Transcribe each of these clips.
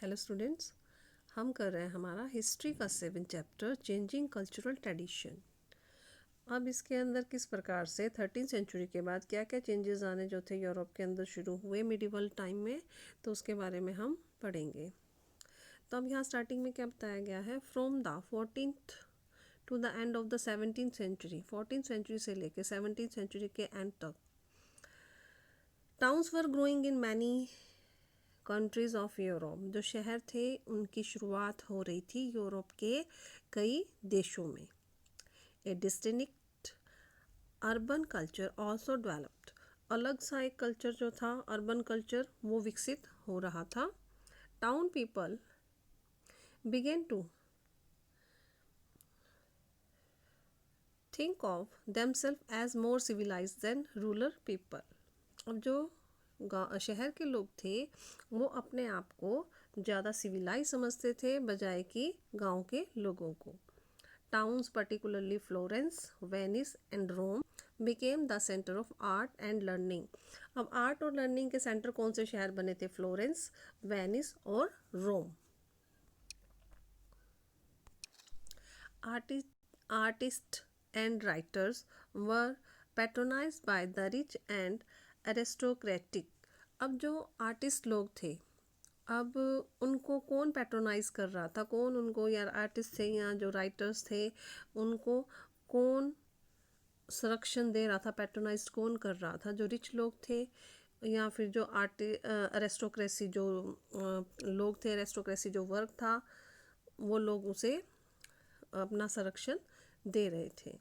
Hello students, हम कर रहे हैं हमारा हिस्ट्री का 7 चैप्टर चेंजिंग कल्चरल ट्रेडिशन। अब इसके अंदर किस प्रकार से 13th सेंचुरी के बाद क्या क्या चेंजेस आने जो थे यूरोप के अंदर शुरू हुए मिडिवल टाइम में, तो उसके बारे में हम पढ़ेंगे। तो अब यहाँ स्टार्टिंग में क्या बताया गया है, from the 14th to the end of the 17th century, 14th century से लेके 17th सेंचुरी के एंड तक towns were growing in many countries of Europe. जो शहर थे उनकी शुरुआत हो रही थी यूरोप के कई देशों में। ए distinct urban culture also developed. अलग सा एक कल्चर जो था अर्बन कल्चर वो विकसित हो रहा था। Town people began to think of themselves as more civilized than rural people. अब जो शहर के लोग थे वो अपने आप को ज़्यादा सिविलाइज समझते थे बजाय कि गांव के लोगों को। Towns particularly Florence, Venice and Rome became the centre of art and learning. अब आर्ट और लर्निंग के सेंटर कौन से शहर बने थे? फ्लोरेंस, वेनिस और Rome. Artist and writers were patronised by the rich and aristocratic. अब जो आर्टिस्ट लोग थे, अब उनको कौन पैट्रोनाइज कर रहा था? कौन उनको, या आर्टिस्ट थे या जो राइटर्स थे, उनको कौन संरक्षण दे रहा था? पैट्रोनाइज कौन कर रहा था? जो रिच लोग थे या फिर जो एरिस्टोक्रेसी जो लोग थे, एरिस्टोक्रेसी जो वर्ग था, वो लोग उसे अपना संरक्षण दे रहे थे।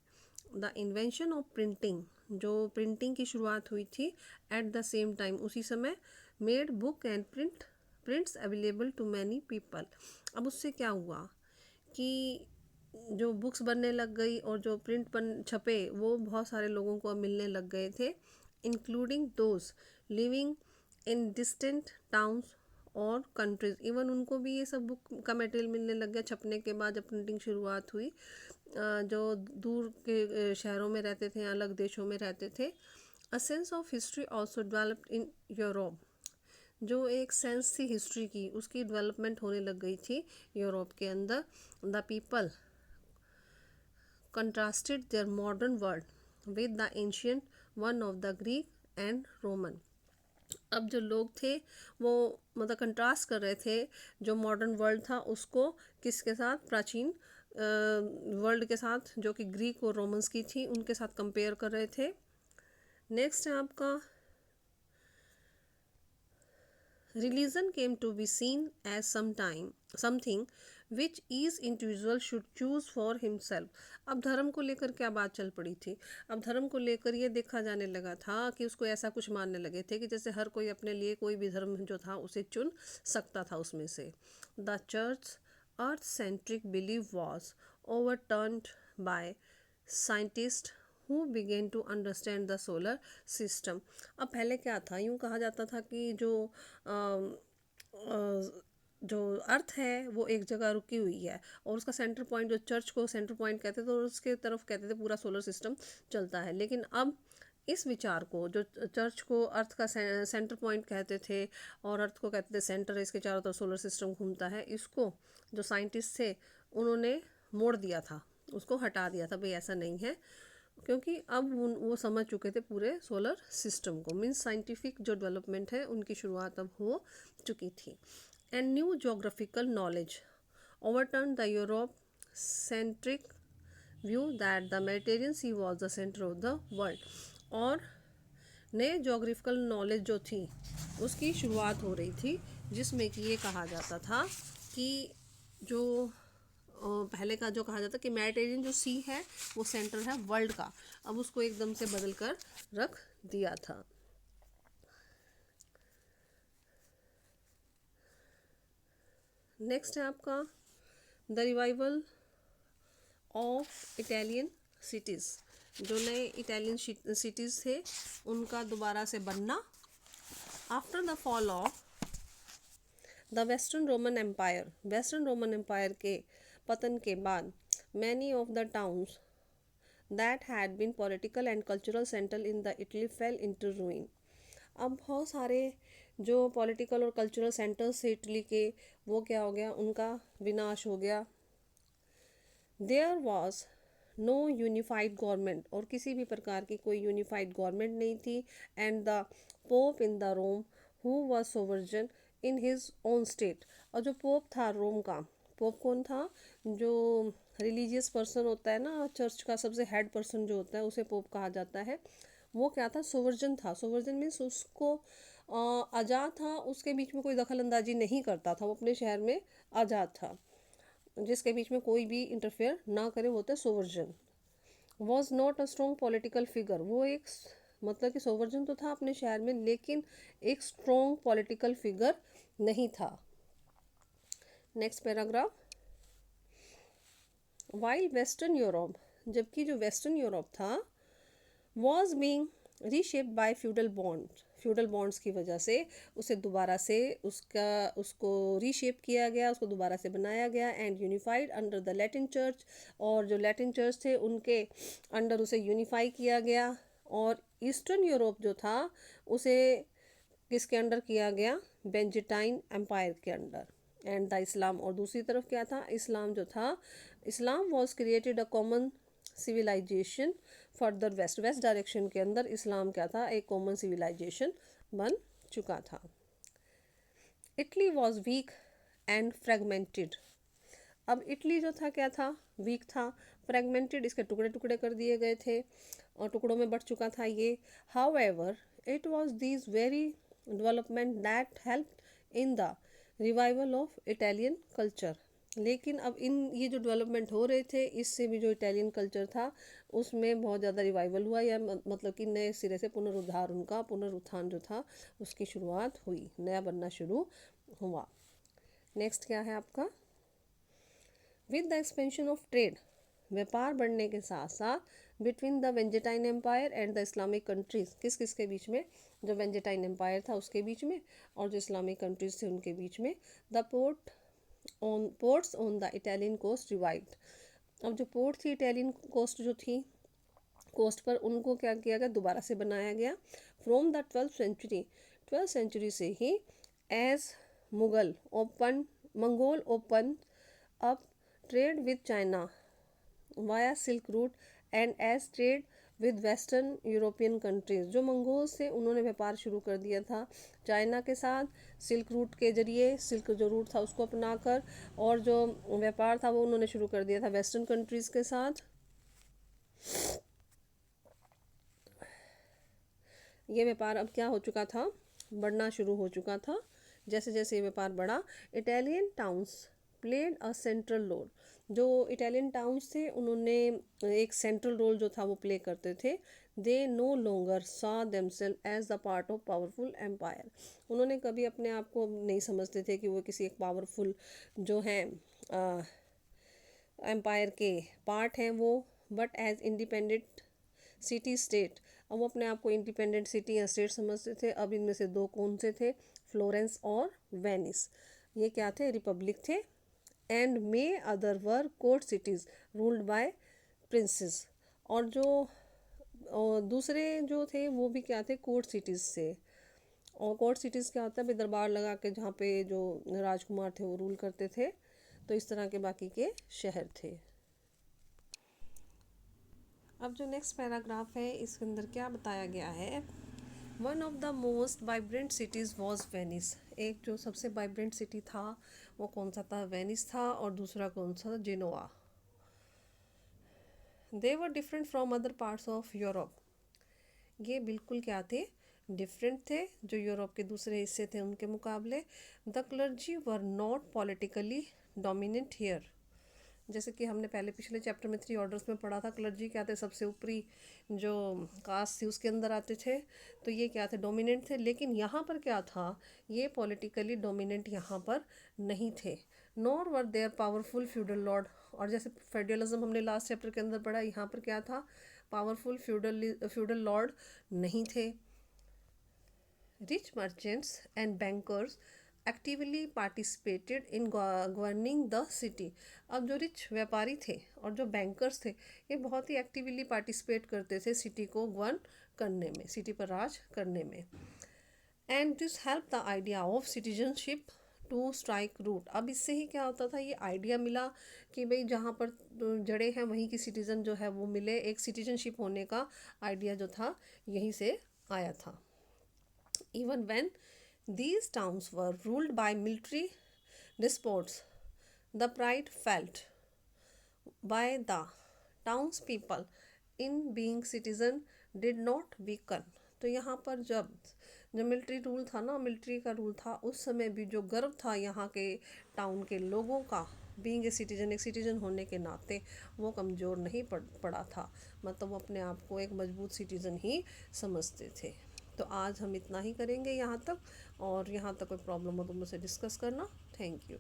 द इन्वेंशन ऑफ प्रिंटिंग, जो प्रिंटिंग की शुरुआत हुई थी एट द सेम टाइम, उसी समय made book and prints available to many people. अब उससे क्या हुआ कि जो बुक्स बनने लग गई और जो प्रिंट छपे वो बहुत सारे लोगों को अब मिलने लग गए थे, including those living in distant towns और कंट्रीज। इवन उनको भी ये सब बुक का मटेरियल मिलने लग गया छपने के बाद, जब प्रिंटिंग शुरुआत हुई। जो दूर के शहरों में रहते थे, अलग देशों में रहते थे। A sense of history also developed in Europe. जो एक सेंस थी हिस्ट्री की, उसकी डेवलपमेंट होने लग गई थी यूरोप के अंदर। The people contrasted their modern world with the ancient one of the Greek and Roman. अब जो लोग थे वो मतलब कंट्रास्ट कर रहे थे जो मॉडर्न वर्ल्ड था उसको किसके साथ? प्राचीन वर्ल्ड के साथ, जो कि ग्रीक और रोमन्स की थी, उनके साथ कंपेयर कर रहे थे। नेक्स्ट है आपका religion came to be seen as something which each individual should choose for himself. अब धर्म को लेकर क्या बात चल पड़ी थी? अब धर्म को लेकर ये देखा जाने लगा था कि उसको ऐसा कुछ मानने लगे थे कि जैसे हर कोई अपने लिए कोई भी धर्म जो था उसे चुन सकता था उसमें से। The church earth centric belief was overturned by scientist who began to understand the solar system. अब पहले क्या था, यूँ कहा जाता था कि जो अर्थ है वो एक जगह रुकी हुई है और उसका सेंटर पॉइंट, जो चर्च को सेंटर पॉइंट कहते थे, तो उसके तरफ कहते थे पूरा सोलर सिस्टम चलता है। लेकिन अब इस विचार को, जो चर्च को अर्थ का सेंटर पॉइंट कहते थे और अर्थ को कहते थे सेंटर, इसके चारों तरफ सोलर सिस्टम घूमता है, इसको जो साइंटिस्ट थे उन्होंने मोड़ दिया था, उसको हटा दिया था। भाई ऐसा नहीं है, क्योंकि अब वो समझ चुके थे पूरे सोलर सिस्टम को। मीन्स साइंटिफिक जो डेवलपमेंट है उनकी शुरुआत अब हो चुकी थी। And new geographical knowledge overturn the Europe centric view that the Mediterranean sea was the centre of the world. और नए जोग्राफिकल नॉलेज जो थी उसकी शुरुआत हो रही थी, जिसमें कि ये कहा जाता था कि जो पहले का जो कहा जाता कि मेडिटेरियन जो सी है वो सेंटर है वर्ल्ड का, अब उसको एकदम से बदल कर रख दिया था। नेक्स्ट है आपका the revival of Italian cities. जो नए इटालियन सिटीज़ थे उनका दोबारा से बनना। After the fall of the Western Roman Empire के पतन के बाद many of the towns that had been political and cultural centre in the Italy fell into ruin. अब बहुत सारे जो पॉलिटिकल और कल्चरल सेंटर्स थे इटली के, वो क्या हो गया, उनका विनाश हो गया। There was no unified government, और किसी भी प्रकार की कोई यूनिफाइड गवर्नमेंट नहीं थी। And the Pope in the Rome who was sovereign in his own state, और जो पोप था रोम का, पोप कौन था, जो रिलीजियस पर्सन होता है ना, चर्च का सबसे हेड पर्सन जो होता है उसे पोप कहा जाता है, वो क्या था, सोवर्जन था। सोवर्जन मीन्स उसको आज़ाद था, उसके बीच में कोई दखल अंदाजी नहीं करता था, वो अपने शहर में आज़ाद था, जिसके बीच में कोई भी इंटरफेयर ना करे, वो होता है सोवर्जन। Was not a strong political figure, वो एक मतलब कि सोवर्जन तो था अपने शहर में, लेकिन एक स्ट्रॉन्ग पॉलिटिकल फिगर नहीं था। Next paragraph, while western Europe, जबकि जो वेस्टर्न यूरोप था, was being reshaped by feudal bonds की वजह से उसे दोबारा से उसको रीशेप किया गया, उसको दोबारा से बनाया गया। And unified under the Latin church, और जो लैटिन चर्च थे उनके अंडर उसे यूनिफाई किया गया। और ईस्टर्न यूरोप जो था उसे किसके अंडर किया गया, बेंजिटाइन एम्पायर के अंडर। एंड द इस्लाम, और दूसरी तरफ क्या था, इस्लाम जो था, Islam was created a common civilisation further west direction के अंदर इस्लाम क्या था, एक कॉमन सिविलाइजेशन बन चुका था। Italy was weak and fragmented, अब इटली जो था क्या था, वीक था, फ्रेगमेंटेड, इसके टुकड़े टुकड़े कर दिए गए थे और टुकड़ों में बट चुका था ये। How ever it was these very development that help in the revival of Italian culture, लेकिन अब इन ये जो डेवलपमेंट हो रहे थे, इससे भी जो इटालियन कल्चर था उसमें बहुत ज़्यादा रिवाइवल हुआ, या मतलब कि नए सिरे से पुनरुद्धार, उनका पुनरुत्थान जो था उसकी शुरुआत हुई, नया बनना शुरू हुआ। नेक्स्ट क्या है आपका, with the expansion of trade, व्यापार बढ़ने के साथ साथ between the Byzantine empire and the Islamic countries, किस किस के बीच में, जो वेंजेटाइन एम्पायर था उसके बीच में और जो इस्लामिक कंट्रीज थे उनके बीच में। The ports on the Italian coast revived, अब जो पोर्ट थी इटालियन कोस्ट जो थी, कोस्ट पर, उनको क्या किया गया, दोबारा से बनाया गया। फ्रॉम द 12th सेंचुरी से ही as Mongol open up trade with China via silk route and as trade with western European countries, जो मंगोल से उन्होंने व्यापार शुरू कर दिया था चाइना के साथ, सिल्क रूट के जरिए, सिल्क जो रूट था उसको अपनाकर, और जो व्यापार था वो उन्होंने शुरू कर दिया था वेस्टर्न कंट्रीज के साथ। ये व्यापार अब क्या हो चुका था, बढ़ना शुरू हो चुका था। जैसे जैसे ये व्यापार बढ़ा, Italian towns played a central role, जो इटालियन टाउन्स थे उन्होंने एक सेंट्रल रोल जो था वो प्ले करते थे। They no longer saw themselves as the part of powerful empire, उन्होंने कभी अपने आप को नहीं समझते थे कि वो किसी एक पावरफुल जो हैं एम्पायर के पार्ट हैं वो, but as independent city state, अब वो अपने आप को इंडिपेंडेंट सिटी या स्टेट समझते थे। अब इनमें से दो कौन से थे, फ्लोरेंस और वेनिस, ये क्या थे, रिपब्लिक थे। And may other were court cities ruled by princess, और जो दूसरे जो थे वो भी क्या थे, कोर्ट सिटीज़ से। और कोर्ट सिटीज़ क्या होता है, दरबार लगा के जहाँ पे जो राजकुमार थे वो रूल करते थे, तो इस तरह के बाकी के शहर थे। अब जो नेक्स्ट पैराग्राफ है इसके अंदर क्या बताया गया है, one of the most vibrant cities was Venice, एक जो सबसे वाइब्रेंट सिटी था वो कौन सा था, वेनिस था, और दूसरा कौन सा, Genoa. They were different from other parts of Europe, ये बिल्कुल क्या थे, डिफरेंट थे जो यूरोप के दूसरे हिस्से थे उनके मुकाबले। The clergy were not politically dominant here, जैसे कि हमने पहले पिछले चैप्टर में 3 ऑर्डर्स में पढ़ा था, क्लर्जी क्या थे, सबसे ऊपरी जो कास्ट थी उसके अंदर आते थे, तो ये क्या थे, डोमिनेंट थे। लेकिन यहाँ पर क्या था, ये पॉलिटिकली डोमिनेंट यहाँ पर नहीं थे। Nor were there powerful feudal lord, और जैसे फेडरलिज्म हमने लास्ट चैप्टर के अंदर पढ़ा, यहाँ पर क्या था, पावरफुल फ्यूडल लॉर्ड नहीं थे। Rich merchants and bankers actively participated in governing the city, अब जो रिच व्यापारी थे और जो बैंकर्स थे ये बहुत ही एक्टिवली पार्टिसिपेट करते थे सिटी को गवर्न करने में, सिटी पर राज करने में। And this help the idea of citizenship to strike root. अब इससे ही क्या होता था, ये आइडिया मिला कि भाई जहाँ पर जड़े हैं वहीं की सिटीज़न जो है वो मिले, एक सिटीजनशिप होने का आइडिया जो था यहीं से आया था। Even when these towns were ruled by military despots, the pride felt by the townspeople in being citizen did not weaken। तो यहाँ पर जब जब मिलिट्री रूल था ना, मिलिट्री का रूल था, उस समय भी जो गर्व था यहाँ के टाउन के लोगों का, बीइंग ए सिटीजन, एक सिटीजन होने के नाते, वो कमज़ोर नहीं पड़ा था। मतलब वो अपने आप को एक मजबूत सिटीजन ही समझते थे। तो आज हम इतना ही करेंगे यहाँ तक, और यहाँ तक कोई प्रॉब्लम हो तो मुझसे डिस्कस करना। Thank you.